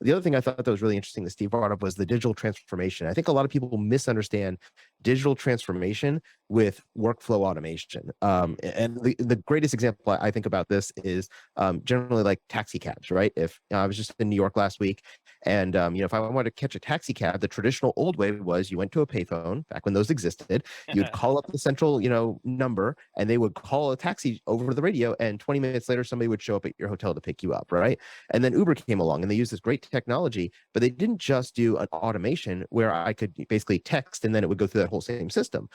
The other thing I thought that was really interesting that Steve brought up was the digital transformation. I think a lot of people misunderstand digital transformation with workflow automation. And the greatest example I think about this is generally like taxi cabs, right? If I was just in New York last week, and if I wanted to catch a taxi cab, the traditional old way was you went to a payphone back when those existed. You'd call up the central, number, and they would call a taxi over the radio, and 20 minutes later, somebody would show up at your hotel to pick you up, right? And then Uber came along, and they used this great technology, but they didn't just do an automation where I could basically text, and then it would go through that whole same system.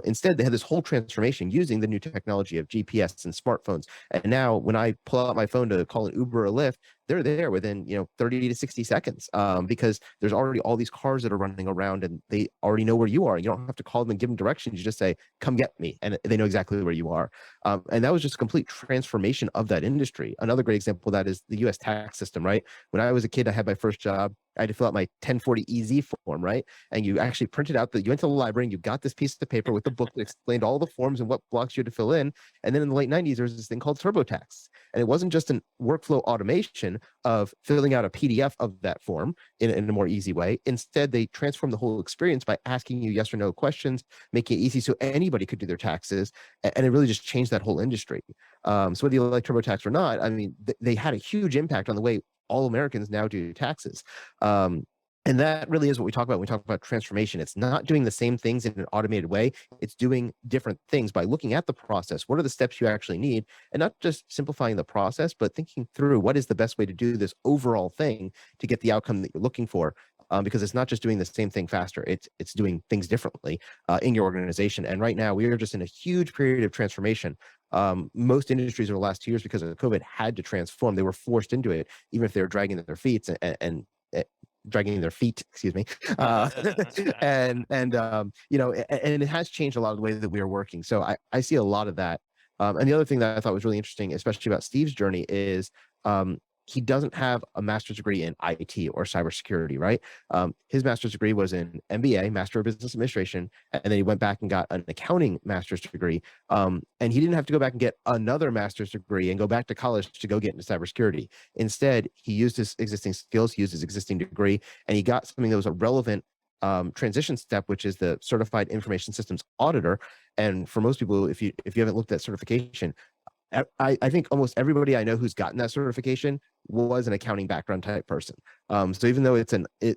Instead, they had this whole transformation using the new technology of GPS and smartphones. And now, when I pull out my phone to call an Uber or Lyft, they're there within 30 to 60 seconds because there's already all these cars that are running around, and they already know where you are. You don't have to call them and give them directions. You just say, come get me, and they know exactly where you are. And that was just a complete transformation of that industry. Another great example of that is the US tax system, right? When I was a kid, I had my first job. I had to fill out my 1040 EZ form, right? And you actually printed out you went to the library and you got this piece of paper with the book that explained all the forms and what blocks you had to fill in. And then in the late 90s, there was this thing called TurboTax. And it wasn't just a workflow automation of filling out a PDF of that form in a more easy way. Instead, they transformed the whole experience by asking you yes or no questions, making it easy so anybody could do their taxes. And it really just changed that whole industry. So whether you like TurboTax or not, I mean, they had a huge impact on the way all Americans now do taxes. And that really is what we talk about when we talk about transformation. It's not doing the same things in an automated way. It's doing different things by looking at the process. What are the steps you actually need? And not just simplifying the process, but thinking through what is the best way to do this overall thing to get the outcome that you're looking for. Because it's not just doing the same thing faster. It's doing things differently in your organization. And right now, we are just in a huge period of transformation. Most industries over the last 2 years, because of COVID, had to transform. They were forced into it, even if they were dragging their feet and dragging their feet, excuse me. And it has changed a lot of the way that we are working. So I see a lot of that. And the other thing that I thought was really interesting, especially about Steve's journey, is he doesn't have a master's degree in IT or cybersecurity, right? His master's degree was in MBA, Master of Business Administration, and then he went back and got an accounting master's degree. And he didn't have to go back and get another master's degree and go back to college to go get into cybersecurity. Instead, he used his existing skills, he used his existing degree, and he got something that was a relevant transition step, which is the Certified Information Systems Auditor. And for most people, if you haven't looked at certification, I think almost everybody I know who's gotten that certification was an accounting background type person. So even though it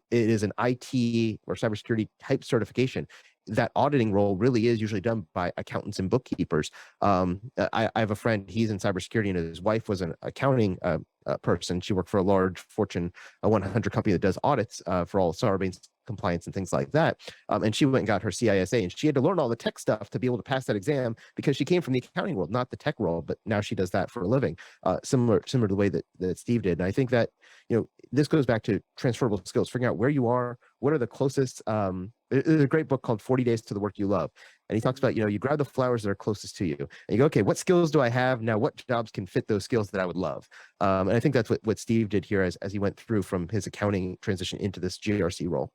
is an IT or cybersecurity type certification, that auditing role really is usually done by accountants and bookkeepers. I have a friend, he's in cybersecurity, and his wife was an accounting person. She worked for a large Fortune 100 company that does audits for all Sarbanes compliance and things like that. And she went and got her CISA, and she had to learn all the tech stuff to be able to pass that exam because she came from the accounting world, not the tech world, but now she does that for a living, similar to the way that Steve did. And I think that, this goes back to transferable skills, figuring out where you are, what are the closest, there's a great book called 40 Days to the Work You Love. And he talks about, you grab the flowers that are closest to you and you go, okay, what skills do I have now? What jobs can fit those skills that I would love? And I think that's what Steve did here as he went through from his accounting transition into this GRC role.